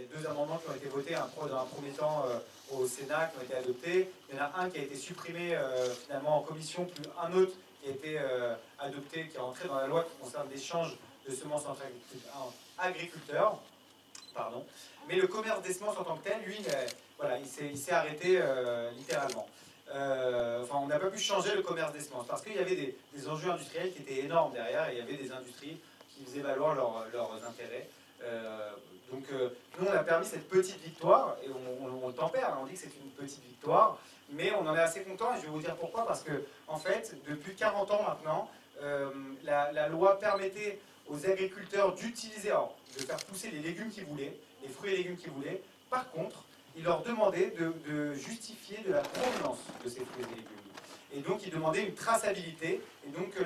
y a deux amendements qui ont été votés, dans un premier temps au Sénat, qui ont été adoptés. Il y en a un qui a été supprimé finalement en commission, puis un autre qui a été adopté, qui est rentré dans la loi qui concerne l'échange de semences entre agriculteurs. Pardon. Mais le commerce des semences en tant que tel, lui, voilà, il s'est arrêté littéralement. Enfin, on n'a pas pu changer le commerce des semences parce qu'il y avait des enjeux industriels qui étaient énormes derrière et il y avait des industries qui faisaient valoir leurs intérêts. Nous, on a permis cette petite victoire et on le tempère, hein, on dit que c'est une petite victoire, mais on en est assez content et je vais vous dire pourquoi. Parce que, en fait, depuis 40 ans maintenant, la loi permettait aux agriculteurs d'utiliser, de faire pousser les légumes qu'ils voulaient, les fruits et légumes qu'ils voulaient. Par contre, il leur demandait de justifier de la provenance de ces fruits et légumes. Et donc, ils demandaient une traçabilité, et donc que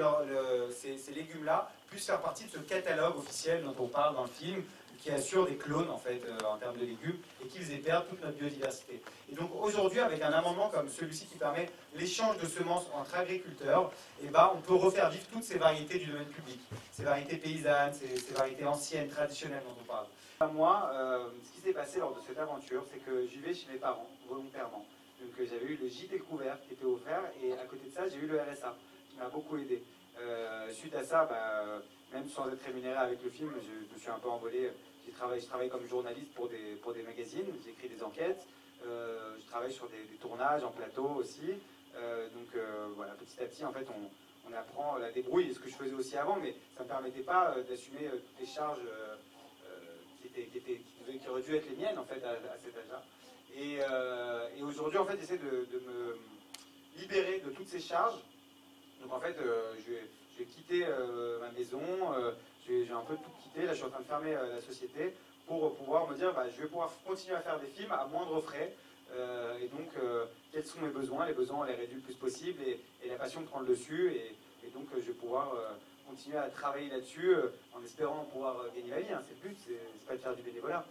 ces légumes-là puissent faire partie de ce catalogue officiel dont on parle dans le film, qui assure des clones, en fait, en termes de légumes, et qui faisait perdre toute notre biodiversité. Et donc, aujourd'hui, avec un amendement comme celui-ci qui permet l'échange de semences entre agriculteurs, eh ben, on peut refaire vivre toutes ces variétés du domaine public. Ces variétés paysannes, ces variétés anciennes, traditionnelles dont on parle. Moi, ce qui s'est passé lors de cette aventure, c'est que j'y vais chez mes parents, volontairement. Donc j'avais eu le gîte découvert qui était offert, et à côté de ça, j'ai eu le RSA, qui m'a beaucoup aidé. Suite à ça, même sans être rémunéré avec le film, je me suis un peu envolé. Je travaille comme journaliste pour des magazines, j'écris des enquêtes, je travaille sur des tournages en plateau aussi. Voilà, petit à petit, en fait, on apprend la débrouille, ce que je faisais aussi avant, mais ça ne me permettait pas d'assumer toutes les charges qui auraient dû être les miennes, en fait, à cet âge-là. Et aujourd'hui, en fait, j'essaie de me libérer de toutes ces charges. Donc, en fait, je vais quitter ma maison, j'ai un peu tout quitté. Là, je suis en train de fermer la société pour pouvoir me dire, je vais pouvoir continuer à faire des films à moindre frais. Quels sont mes besoins? Les besoins, on les réduit le plus possible, et la passion prend le dessus. Et donc, je vais pouvoir continuer à travailler là-dessus en espérant pouvoir gagner la vie. Hein. C'est le but, c'est pas de faire du bénévolat.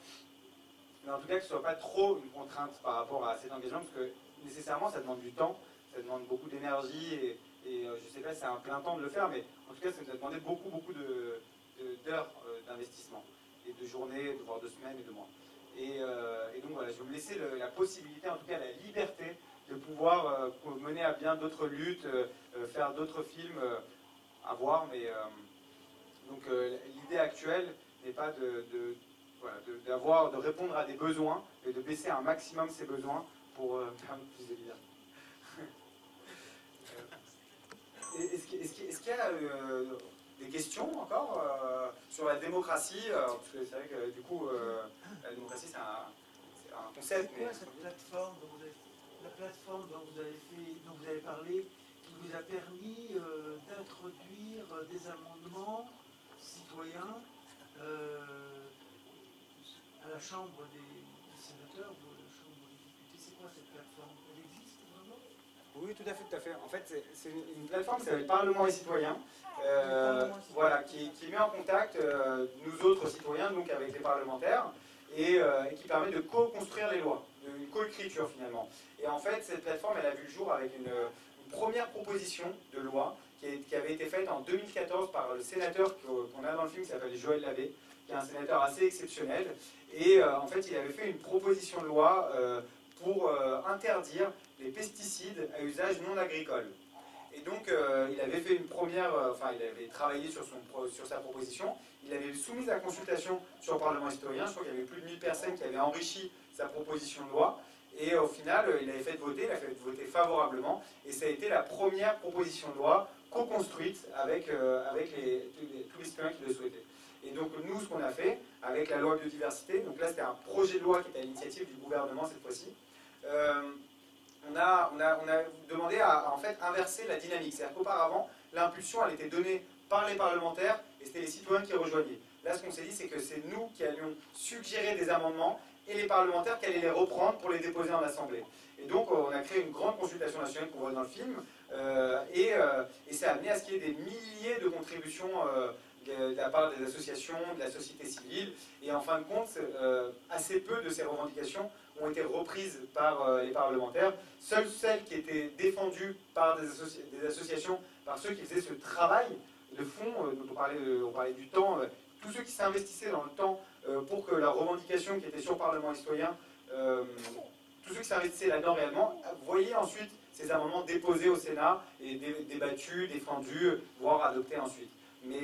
Mais en tout cas, que ce ne soit pas trop une contrainte par rapport à cet engagement, parce que nécessairement, ça demande du temps, ça demande beaucoup d'énergie, et je ne sais pas si c'est un plein temps de le faire, mais en tout cas, ça nous a demandé beaucoup d'heures d'investissement, et de journées, voire de semaines et de mois. Et donc voilà, je vais me laisser la possibilité, en tout cas la liberté, de pouvoir mener à bien d'autres luttes, faire d'autres films, à voir, mais l'idée actuelle n'est pas de répondre à des besoins et de baisser un maximum ces besoins pour permettre plus de liberté. Est-ce qu'il y a des questions encore sur la démocratie? Parce que c'est vrai que du coup, la démocratie c'est un concept. C'est quoi cette plateforme dont vous avez parlé, qui vous a permis d'introduire des amendements citoyens à la Chambre des sénateurs ou à la Chambre des députés? C'est quoi cette plateforme? Elle existe vraiment? Oui, tout à fait. En fait, c'est une plateforme qui s'appelle Parlement et Citoyens, voilà, qui met en contact nous autres citoyens, donc avec les parlementaires, et qui permet de co-construire les lois, une co-écriture finalement. Et en fait, cette plateforme, elle a vu le jour avec une première proposition de loi qui avait été faite en 2014 par le sénateur qu'on a dans le film, qui s'appelle Joël Labbé, qui est un sénateur assez exceptionnel. Et en fait, il avait fait une proposition de loi pour interdire les pesticides à usage non agricole. Et donc, il avait fait une première, il avait travaillé sur sa proposition, il avait soumis à consultation sur le Parlement citoyen, je crois qu'il y avait plus de 1000 personnes qui avaient enrichi sa proposition de loi, et au final, il a fait voter favorablement, et ça a été la première proposition de loi co-construite avec tous les citoyens qui le souhaitaient. Et donc, nous, ce qu'on a fait, avec la loi biodiversité, donc là, c'était un projet de loi qui était à l'initiative du gouvernement cette fois-ci, on a demandé à en fait inverser la dynamique. C'est-à-dire qu'auparavant, l'impulsion elle était donnée par les parlementaires et c'était les citoyens qui rejoignaient. Là, ce qu'on s'est dit, c'est que c'est nous qui allions suggérer des amendements et les parlementaires qui allaient les reprendre pour les déposer en assemblée. Et donc, on a créé une grande consultation nationale qu'on voit dans le film et ça a amené à ce qu'il y ait des milliers de contributions de la part des associations, de la société civile. Et en fin de compte, assez peu de ces revendications ont été reprises par les parlementaires. Seules celles qui étaient défendues par des associations, par ceux qui faisaient ce travail fond, dont on parlait du temps, tous ceux qui s'investissaient dans le temps pour que la revendication qui était sur Parlement et citoyen, tous ceux qui s'investissaient là-dedans réellement, voyaient ensuite ces amendements déposés au Sénat et débattus, défendus, voire adoptés ensuite. Mais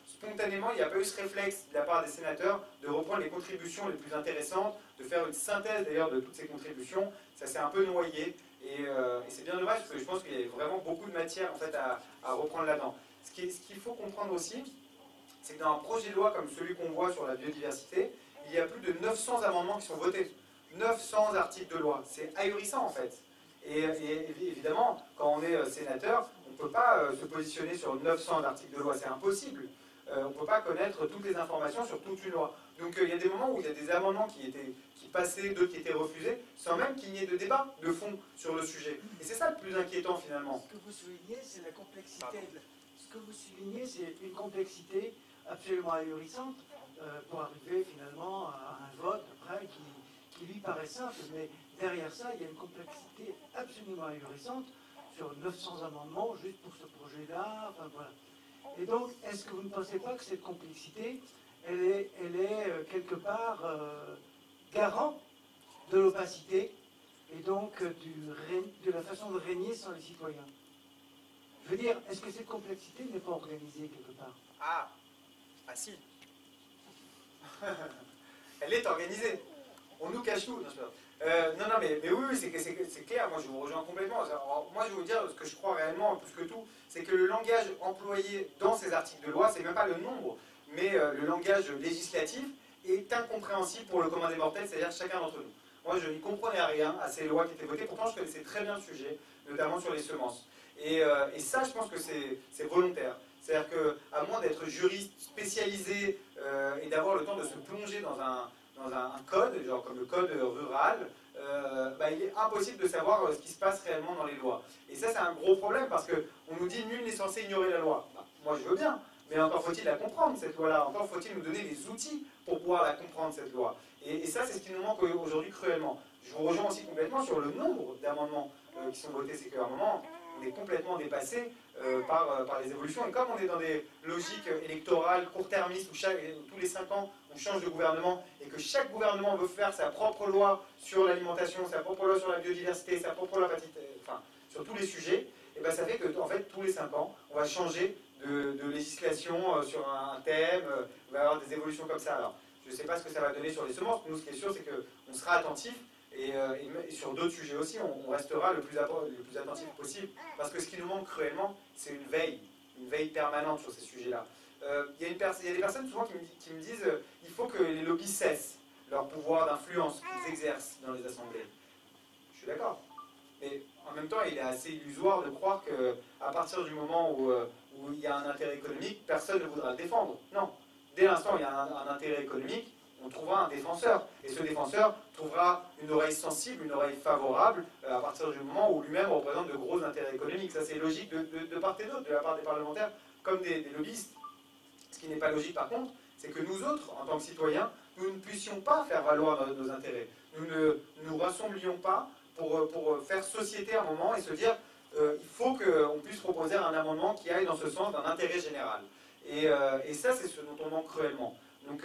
spontanément, il n'y a pas eu ce réflexe de la part des sénateurs de reprendre les contributions les plus intéressantes, de faire une synthèse d'ailleurs de toutes ces contributions. Ça s'est un peu noyé et c'est bien dommage parce que je pense qu'il y a vraiment beaucoup de matière en fait, à reprendre là-dedans. Ce qu'il faut comprendre aussi, c'est que dans un projet de loi comme celui qu'on voit sur la biodiversité, il y a plus de 900 amendements qui sont votés. 900 articles de loi. C'est ahurissant en fait. Et évidemment, quand on est sénateur, on ne peut pas se positionner sur 900 articles de loi, c'est impossible. On ne peut pas connaître toutes les informations sur toute une loi. Donc il y a des moments où il y a des amendements qui passaient, d'autres qui étaient refusés, sans même qu'il n'y ait de débat de fond sur le sujet. Et c'est ça le plus inquiétant finalement. Ce que vous soulignez, c'est la complexité. Ce que vous soulignez, c'est une complexité absolument ahurissante pour arriver finalement à un vote après qui lui paraît simple, mais derrière ça, il y a une complexité absolument ahurissante sur 900 amendements juste pour ce projet-là. Enfin, voilà. Et donc, est-ce que vous ne pensez pas que cette complexité, elle est quelque part garant de l'opacité et donc de la façon de régner sans les citoyens? Je veux dire, est-ce que cette complexité n'est pas organisée quelque part? Ah si. Elle est organisée. On nous cache tout. Non, mais oui, c'est clair, moi je vous rejoins complètement. Alors, moi je vais vous dire ce que je crois réellement, plus que tout, c'est que le langage employé dans ces articles de loi, c'est même pas le nombre, mais le langage législatif est incompréhensible pour le commun des mortels, c'est-à-dire chacun d'entre nous. Moi je n'y comprenais rien à ces lois qui étaient votées, pourtant je connaissais très bien le sujet, notamment sur les semences. Et ça, je pense que c'est volontaire. C'est-à-dire qu'à moins d'être juriste spécialisé et d'avoir le temps de se plonger dans un code, genre comme le code rural, il est impossible de savoir ce qui se passe réellement dans les lois. Et ça, c'est un gros problème parce qu'on nous dit nul n'est censé ignorer la loi. Moi, je veux bien, mais encore faut-il la comprendre, cette loi-là. Encore faut-il nous donner les outils pour pouvoir la comprendre, cette loi. Et ça, c'est ce qui nous manque aujourd'hui cruellement. Je vous rejoins aussi complètement sur le nombre d'amendements qui sont votés. C'est qu'à un moment, on est complètement dépassé par les évolutions. Et comme on est dans des logiques électorales court-termistes où tous les 5 ans, on change de gouvernement et que chaque gouvernement veut faire sa propre loi sur l'alimentation, sa propre loi sur la biodiversité, sa propre loi sur tous les sujets, et ben ça fait que en fait, tous les 5 ans, on va changer de législation sur un thème, il va y avoir des évolutions comme ça. Alors, je ne sais pas ce que ça va donner sur les semences. Nous, ce qui est sûr, c'est qu'on sera attentif. Et sur d'autres sujets aussi, on restera le plus attentif possible. Parce que ce qui nous manque cruellement, c'est une veille permanente sur ces sujets-là. Il y a des personnes souvent qui me disent il faut que les lobbies cessent leur pouvoir d'influence qu'ils exercent dans les assemblées. Je suis d'accord. Mais en même temps, il est assez illusoire de croire qu'à partir du moment où il y a un intérêt économique, personne ne voudra le défendre. Non. Dès l'instant où il y a un intérêt économique, on trouvera un défenseur. Et ce défenseur trouvera une oreille sensible, une oreille favorable, à partir du moment où lui-même représente de gros intérêts économiques. Ça, c'est logique de part et d'autre, de la part des parlementaires comme des lobbyistes. Ce qui n'est pas logique, par contre, c'est que nous autres, en tant que citoyens, nous ne puissions pas faire valoir nos intérêts. Nous ne nous rassemblions pas pour faire société à un moment et se dire il faut qu'on puisse proposer un amendement qui aille dans ce sens d'un intérêt général. Et ça, c'est ce dont on manque cruellement. Donc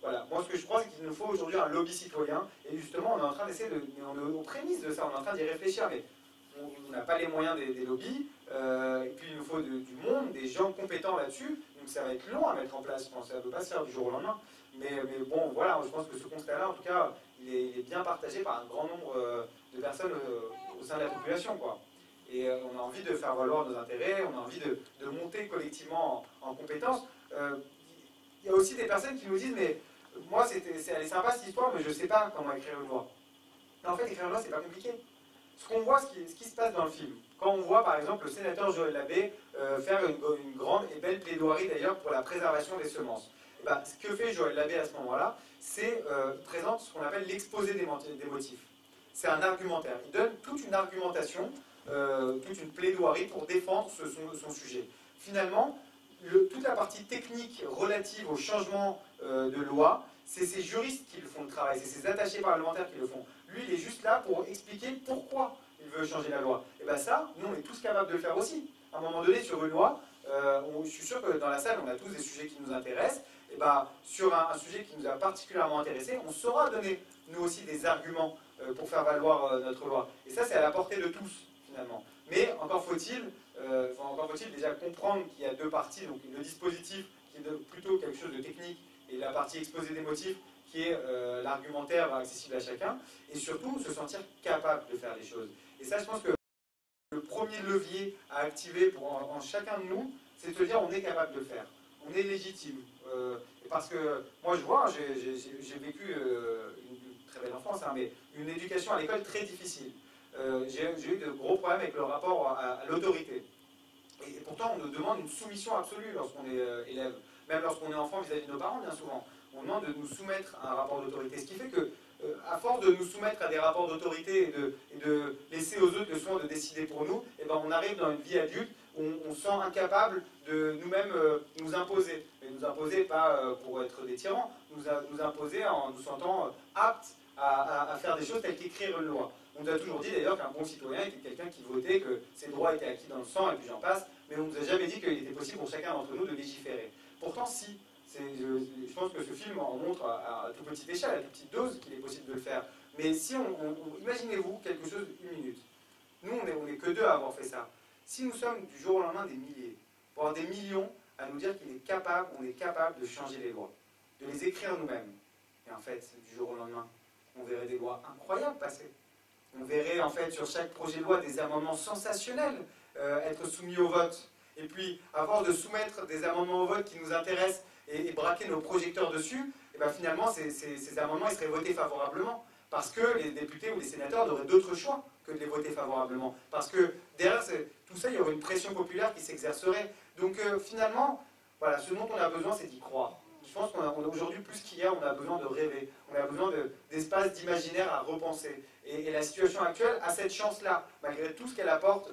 voilà, moi ce que je crois, c'est qu'il nous faut aujourd'hui un lobby citoyen. Et justement, on est en train d'essayer on est aux prémices de ça, on est en train d'y réfléchir, mais on n'a pas les moyens des lobbies. Et puis il nous faut du monde, des gens compétents là-dessus. Donc ça va être long à mettre en place, je pense. Ça ne peut pas se faire du jour au lendemain. Mais bon, voilà, je pense que ce constat-là, en tout cas, il est bien partagé par un grand nombre de personnes au sein de la population, quoi. Et on a envie de faire valoir nos intérêts, on a envie de monter collectivement en compétences. Il y a aussi des personnes qui nous disent mais moi elle est sympa cette histoire mais je ne sais pas comment écrire une loi. Mais en fait écrire une loi c'est pas compliqué. Ce qu'on voit, ce qui se passe dans le film, quand on voit par exemple le sénateur Joël Labbé faire une grande et belle plaidoirie d'ailleurs pour la préservation des semences, et ben, ce que fait Joël Labbé à ce moment-là, c'est il présente ce qu'on appelle l'exposé des motifs. C'est un argumentaire. Il donne toute une argumentation, toute une plaidoirie pour défendre son sujet. Finalement, toute la partie technique relative au changement de loi, c'est ces juristes qui le font le travail, c'est ces attachés parlementaires qui le font. Lui, il est juste là pour expliquer pourquoi il veut changer la loi. Et bien ça, nous, on est tous capables de le faire aussi. À un moment donné, sur une loi, je suis sûr que dans la salle, on a tous des sujets qui nous intéressent. Et ben, sur un sujet qui nous a particulièrement intéressés, on saura donner, nous aussi, des arguments pour faire valoir notre loi. Et ça, c'est à la portée de tous, finalement. Mais encore faut-il déjà comprendre qu'il y a deux parties, donc le dispositif qui est plutôt quelque chose de technique et la partie exposé des motifs qui est l'argumentaire accessible à chacun, et surtout se sentir capable de faire les choses. Et ça, je pense que le premier levier à activer en chacun de nous, c'est de se dire on est capable de le faire, on est légitime. Parce que moi je vois, j'ai vécu une très belle enfance, hein, mais une éducation à l'école très difficile. J'ai eu de gros problèmes avec le rapport à l'autorité. Et pourtant, on nous demande une soumission absolue lorsqu'on est élève, même lorsqu'on est enfant vis-à-vis de nos parents, bien souvent. On demande de nous soumettre à un rapport d'autorité. Ce qui fait que, à force de nous soumettre à des rapports d'autorité et de laisser aux autres le soin de décider pour nous, et ben on arrive dans une vie adulte où on se sent incapable de nous-mêmes nous imposer. Mais nous imposer pas pour être des tyrans, nous imposer en nous sentant aptes à faire des choses telles qu'écrire une loi. On nous a toujours dit d'ailleurs qu'un bon citoyen était quelqu'un qui votait, que ses droits étaient acquis dans le sang, et puis j'en passe, mais on ne nous a jamais dit qu'il était possible pour chacun d'entre nous de légiférer. Pourtant, si, je pense que ce film en montre à toute petite échelle, à toute petite dose, qu'il est possible de le faire. Mais si imaginez-vous quelque chose une minute. Nous, on n'est que deux à avoir fait ça. Si nous sommes du jour au lendemain des milliers, voire des millions, à nous dire qu'on est capable de changer les lois, de les écrire nous-mêmes, et en fait, du jour au lendemain, on verrait des lois incroyables passer. On verrait en fait sur chaque projet de loi des amendements sensationnels être soumis au vote. Et puis, à force de soumettre des amendements au vote qui nous intéressent et braquer nos projecteurs dessus, et ben finalement, ces amendements ils seraient votés favorablement. Parce que les députés ou les sénateurs n'auraient d'autre choix que de les voter favorablement. Parce que derrière tout ça, il y aurait une pression populaire qui s'exercerait. Donc finalement, voilà, ce dont on a besoin, c'est d'y croire. Je pense qu'on a aujourd'hui, plus qu'hier, on a besoin de rêver. On a besoin d'espace d'imaginaire à repenser. Et la situation actuelle a cette chance-là, malgré tout ce qu'elle apporte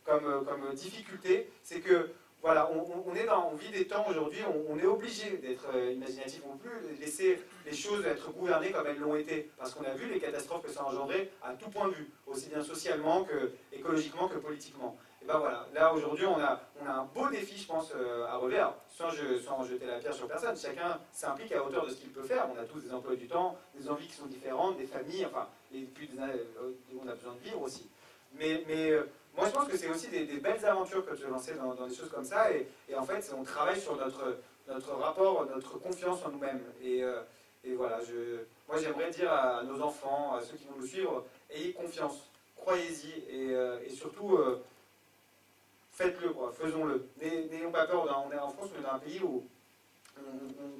comme difficulté, c'est que voilà, on vit des temps aujourd'hui, on est obligé d'être imaginatif, on ne peut plus laisser les choses être gouvernées comme elles l'ont été, parce qu'on a vu les catastrophes que ça a engendré à tout point de vue, aussi bien socialement que écologiquement que politiquement. Et ben voilà, là aujourd'hui on a un beau défi, je pense, à relever, alors, sans jeter la pierre sur personne, chacun s'implique à hauteur de ce qu'il peut faire, on a tous des emplois du temps, des envies qui sont différentes, des familles, enfin, et puis on a besoin de vivre aussi. Mais moi, je pense que c'est aussi des belles aventures que de se lancer dans des choses comme ça. Et en fait, on travaille sur notre rapport, notre confiance en nous-mêmes. Et voilà, moi, j'aimerais dire à nos enfants, à ceux qui vont nous suivre, ayez confiance, croyez-y. Et surtout, faites-le, quoi, faisons-le. N'ayons pas peur. On est en France, on est dans un pays où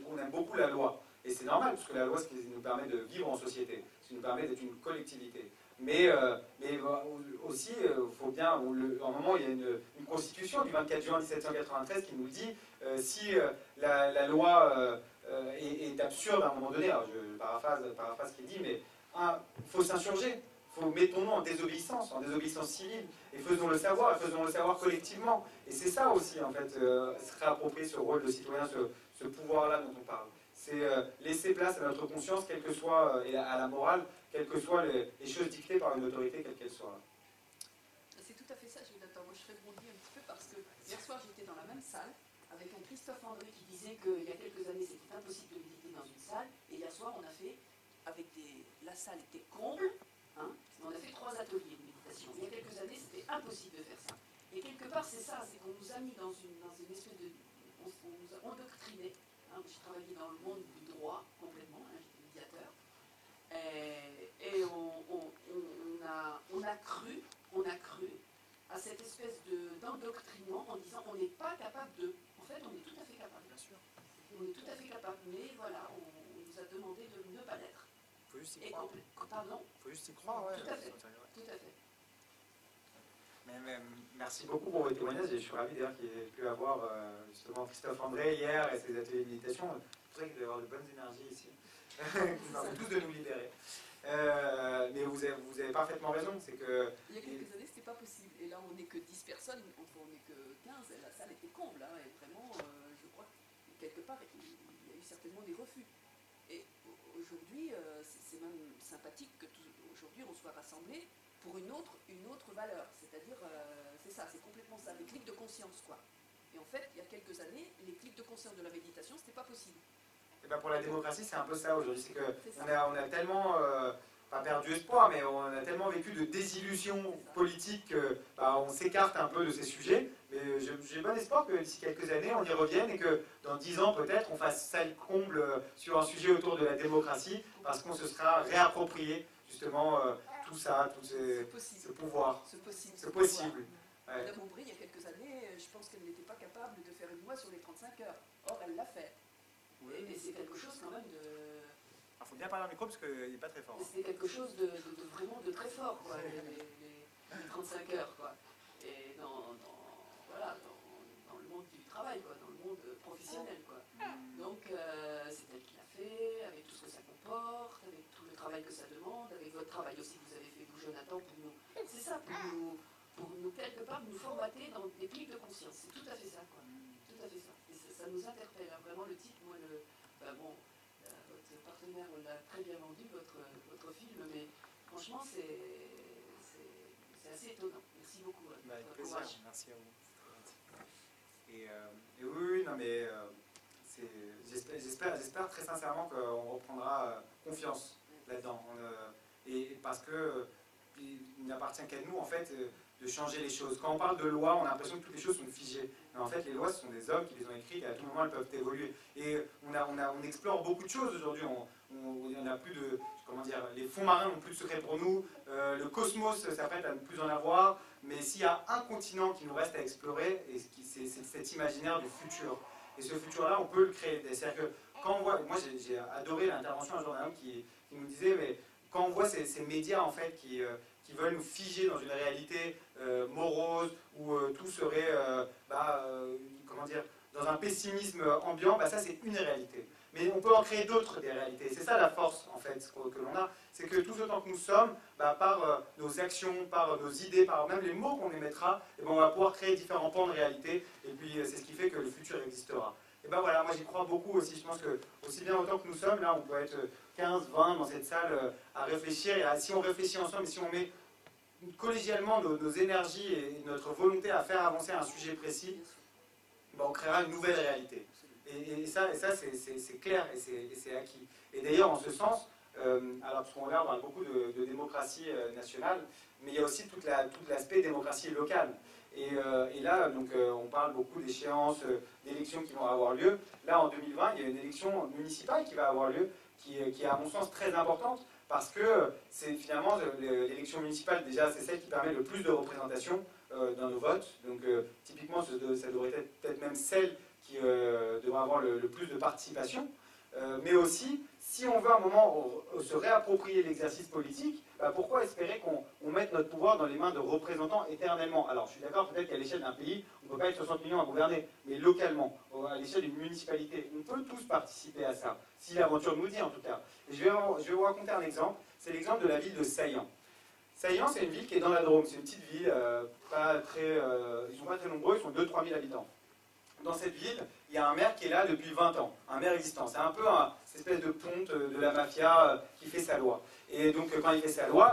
on aime beaucoup la loi. Et c'est normal, parce que la loi, c'est ce qui nous permet de vivre en société, ce qui nous permet d'être une collectivité. Mais aussi, faut bien, à un moment, il y a une constitution du 24 juin 1793 qui nous dit si la loi est absurde à un moment donné, alors je paraphrase ce qu'il dit, mais il faut s'insurger, mettons-nous en désobéissance civile, et faisons-le savoir collectivement. Et c'est ça aussi, en fait, se réapproprier ce rôle de citoyen, ce pouvoir-là dont on parle. C'est laisser place à notre conscience, quelle que soit, et à la morale, quelles que soient les choses dictées par une autorité, quelle qu'elle soit. C'est tout à fait ça, Jonathan. Moi, je ferais rebondir un petit peu parce que hier soir, j'étais dans la même salle avec un Christophe André qui disait qu'il y a quelques années, c'était impossible de méditer dans une salle. Et hier soir, on a fait, la salle était comble, hein, on a fait 3 ateliers de méditation. Il y a quelques années, c'était impossible de faire ça. Et quelque part, c'est ça, c'est qu'on nous a mis dans une espèce de... On nous a endoctrinés. Hein, j'ai travaillé dans le monde du droit, complètement, hein, j'étais médiateur. Et on a cru à cette espèce d'endoctrinement en disant on n'est pas capable de. En fait, on est tout à fait capable. Bien sûr. On est tout à fait capable, mais voilà, on nous a demandé de ne pas l'être. Il faut juste y croire. Pardon ? Il faut juste y croire, ouais. Tout à fait. Tout à fait. Mais merci beaucoup pour vos témoignages et je suis ravi d'ailleurs qu'il y ait pu avoir justement Christophe André hier et ses ateliers de méditation. C'est vrai qu'il doit y avoir de bonnes énergies ici, qui permettent tous de nous libérer. Mais vous avez parfaitement raison, c'est que... Il y a quelques années, c'était pas possible. Et là, on n'est que 10 personnes, on n'est que 15, et la salle était comble. Hein, et vraiment, je crois que quelque part, il y a eu certainement des refus. Et aujourd'hui, c'est même sympathique que aujourd'hui on soit rassemblés pour une autre valeur. C'est-à-dire, c'est ça, c'est complètement ça, des clics de conscience, quoi. Et en fait, il y a quelques années, les clips de concert de la méditation, c'était pas possible. Et ben pour la démocratie, c'est un peu ça aujourd'hui. C'est C'est qu'on a tellement, pas perdu espoir, mais on a tellement vécu de désillusions politiques qu'on s'écarte un peu de ces sujets. Mais j'ai bon espoir que d'ici quelques années, on y revienne et que dans 10 ans, peut-être, on fasse salle comble sur un sujet autour de la démocratie, parce qu'on se sera réapproprié justement tout ça, ce pouvoir. C'est possible. Ouais. Madame Aubry, il y a quelques années, je pense qu'elle n'était pas capable de faire une loi sur les 35 heures. Or, elle l'a fait. Et c'est quelque chose quand même de... Il faut bien parler au micro parce qu'il n'est pas très fort. C'était quelque chose de vraiment de très fort, quoi, les 35 heures, quoi. Et voilà, dans le monde du travail, quoi, dans le monde professionnel, quoi. Donc, c'est elle qui l'a fait, avec tout ce que ça comporte, avec tout le travail que ça demande, avec votre travail aussi que vous avez fait, vous, Jonathan, pour nous... C'est ça, pour nous, quelque part, nous formater dans des pics de conscience. C'est tout à fait ça, quoi. Tout à fait ça. Et ça nous interpelle, hein. Vraiment, le titre, moi, votre partenaire l'a très bien vendu, votre film, mais franchement, c'est assez étonnant. Merci beaucoup. Avec plaisir, merci à vous. Et oui, non, mais j'espère très sincèrement qu'on reprendra confiance là-dedans. Et parce que il n'appartient qu'à nous, en fait, de changer les choses. Quand on parle de loi, on a l'impression que toutes les choses sont figées. Mais en fait, les lois, ce sont des hommes qui les ont écrites et à tout moment, elles peuvent évoluer. Et on explore beaucoup de choses aujourd'hui. On n'a plus de... Comment dire, les fonds marins n'ont plus de secret pour nous. Le cosmos s'apprête à ne plus en avoir. Mais s'il y a un continent qui nous reste à explorer, c'est cet imaginaire du futur. Et ce futur-là, on peut le créer. C'est-à-dire que quand on voit... Moi, j'ai adoré l'intervention d'un jour d'un homme qui nous disait, mais quand on voit ces médias, en fait, qui veulent nous figer dans une réalité morose, où tout serait, comment dire, dans un pessimisme ambiant, ça c'est une réalité. Mais on peut en créer d'autres, des réalités. C'est ça la force, en fait, que l'on a. C'est que tout autant que nous sommes, par nos actions, par nos idées, par même les mots qu'on émettra, on va pouvoir créer différents pans de réalité. Et puis c'est ce qui fait que le futur existera. Et voilà, moi j'y crois beaucoup aussi. Je pense que, aussi bien autant que nous sommes, là on peut être 15, 20 dans cette salle à réfléchir. Et si on réfléchit ensemble, et si on met collégialement nos énergies et notre volonté à faire avancer un sujet précis, on créera une nouvelle réalité. Et ça c'est clair et c'est acquis. Et d'ailleurs, en ce sens, alors parce qu'on parle beaucoup de démocratie nationale, mais il y a aussi tout l'aspect démocratie locale. Et là, donc, on parle beaucoup d'échéances, d'élections qui vont avoir lieu. Là, en 2020, il y a une élection municipale qui va avoir lieu, qui est à mon sens très importante, parce que c'est finalement l'élection municipale, déjà, c'est celle qui permet le plus de représentation dans nos votes. Donc, typiquement, ça devrait être peut-être même celle qui devrait avoir le plus de participation. Mais aussi, si on veut à un moment se réapproprier l'exercice politique, pourquoi espérer qu'on mette notre pouvoir dans les mains de représentants éternellement? Alors, je suis d'accord, peut-être qu'à l'échelle d'un pays, on ne peut pas être 60 millions à gouverner, mais localement, à l'échelle d'une municipalité, on peut tous participer à ça, si l'aventure nous dit en tout cas. Et je vais vous raconter un exemple, c'est l'exemple de la ville de Saillant. Saillant, c'est une ville qui est dans la Drôme, c'est une petite ville, ils ne sont pas très nombreux, ils sont 2-3 000 habitants. Dans cette ville, il y a un maire qui est là depuis 20 ans, un maire existant. C'est un peu cette espèce de ponte de la mafia qui fait sa loi. Et donc quand il fait sa loi,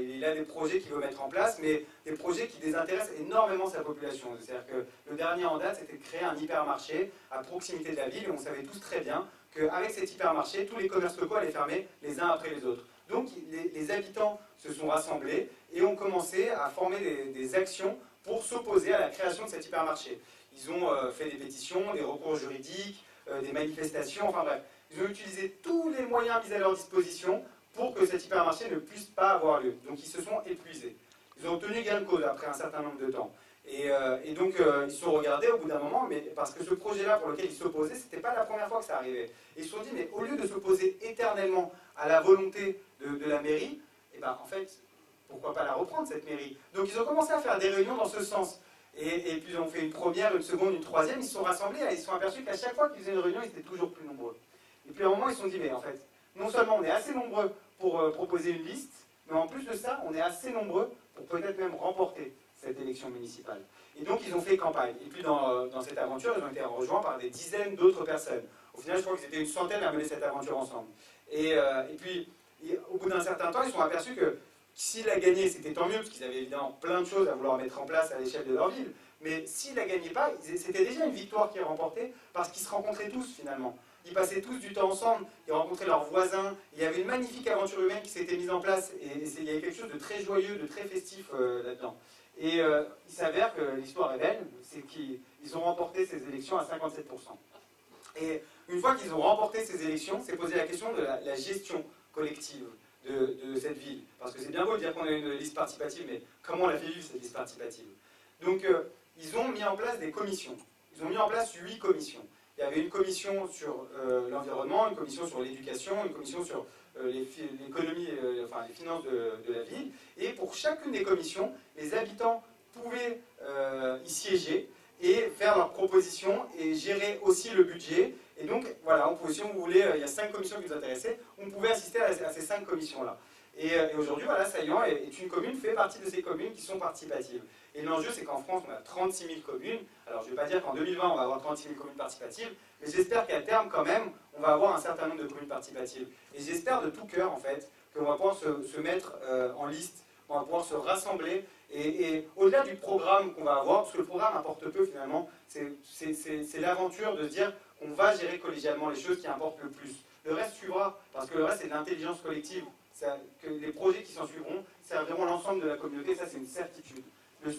il a des projets qu'il veut mettre en place, mais des projets qui désintéressent énormément sa population. C'est-à-dire que le dernier en date, c'était de créer un hypermarché à proximité de la ville, et on savait tous très bien qu'avec cet hypermarché, tous les commerces locaux allaient fermer les uns après les autres. Donc les habitants se sont rassemblés et ont commencé à former des actions pour s'opposer à la création de cet hypermarché. Ils ont fait des pétitions, des recours juridiques, des manifestations, enfin bref. Ils ont utilisé tous les moyens mis à leur disposition pour que cet hypermarché ne puisse pas avoir lieu. Donc ils se sont épuisés. Ils ont obtenu gain de cause après un certain nombre de temps. Et donc ils se sont regardés au bout d'un moment, mais parce que ce projet-là pour lequel ils s'opposaient, ce n'était pas la première fois que ça arrivait. Et ils se sont dit, mais au lieu de s'opposer éternellement à la volonté de la mairie, en fait, pourquoi pas la reprendre cette mairie? Donc ils ont commencé à faire des réunions dans ce sens. Et puis ils ont fait une première, une seconde, une troisième, ils se sont rassemblés et ils se sont aperçus qu'à chaque fois qu'ils faisaient une réunion, ils étaient toujours plus nombreux. Et puis à un moment, ils se sont dit, mais en fait, non seulement on est assez nombreux pour proposer une liste, mais en plus de ça, on est assez nombreux pour peut-être même remporter cette élection municipale. Et donc ils ont fait campagne. Et puis dans cette aventure, ils ont été rejoints par des dizaines d'autres personnes. Au final, je crois qu'ils étaient une centaine à mener cette aventure ensemble. Et puis, au bout d'un certain temps, ils se sont aperçus que s'il a gagné, c'était tant mieux, parce qu'ils avaient évidemment plein de choses à vouloir mettre en place à l'échelle de leur ville. Mais s'ils ne la gagnaient pas, c'était déjà une victoire qui est remportée parce qu'ils se rencontraient tous finalement. Ils passaient tous du temps ensemble, ils rencontraient leurs voisins, il y avait une magnifique aventure humaine qui s'était mise en place, et il y avait quelque chose de très joyeux, de très festif là-dedans. Et il s'avère que l'histoire est belle, c'est qu'ils ont remporté ces élections à 57%. Et une fois qu'ils ont remporté ces élections, c'est posé la question de la gestion collective de cette ville. Parce que c'est bien beau de dire qu'on a une liste participative, mais comment on l'a fait vivre cette liste participative? Donc ils ont mis en place des commissions. Ils ont mis en place 8 commissions. Il y avait une commission sur l'environnement, une commission sur l'éducation, une commission sur l'économie, enfin les finances de la ville. Et pour chacune des commissions, les habitants pouvaient y siéger et faire leurs propositions et gérer aussi le budget. Et donc, voilà, on pouvait, si on voulait, il y a 5 commissions qui nous intéressaient, on pouvait assister à ces 5 commissions-là. Et aujourd'hui, voilà, Saillant est une commune, fait partie de ces communes qui sont participatives. Et l'enjeu, c'est qu'en France, on a 36 000 communes. Alors, je ne vais pas dire qu'en 2020, on va avoir 36 000 communes participatives, mais j'espère qu'à terme, quand même, on va avoir un certain nombre de communes participatives. Et j'espère de tout cœur, en fait, qu'on va pouvoir se mettre en liste, on va pouvoir se rassembler. Et au-delà du programme qu'on va avoir, parce que le programme importe peu, finalement, c'est l'aventure de se dire qu'on va gérer collégialement les choses qui importent le plus. Le reste suivra, parce que le reste, c'est de l'intelligence collective. Que les projets qui s'en suivront serviront l'ensemble de la communauté, ça c'est une certitude.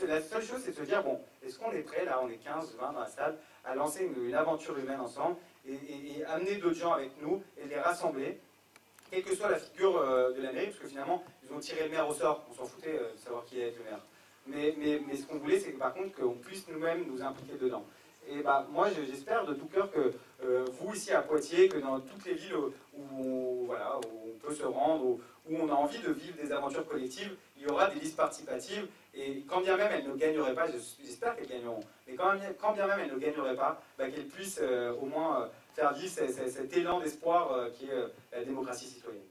La seule chose c'est de se dire, bon, est-ce qu'on est prêt, là on est 15, 20 dans la salle, à lancer une aventure humaine ensemble et amener d'autres gens avec nous et les rassembler, quelle que soit la figure de la mairie, parce que finalement ils ont tiré le maire au sort, on s'en foutait de savoir qui allait être le maire. Mais ce qu'on voulait c'est que par contre qu'on puisse nous-mêmes nous impliquer dedans. Et bah, moi j'espère de tout cœur que vous ici à Poitiers, que dans toutes les villes où, voilà, où on peut se rendre, où on a envie de vivre des aventures collectives, il y aura des listes participatives. Et quand bien même elles ne gagneraient pas, j'espère qu'elles gagneront, mais quand bien même elles ne gagneraient pas, bah, qu'elles puissent au moins faire vivre cet élan d'espoir qui est la démocratie citoyenne.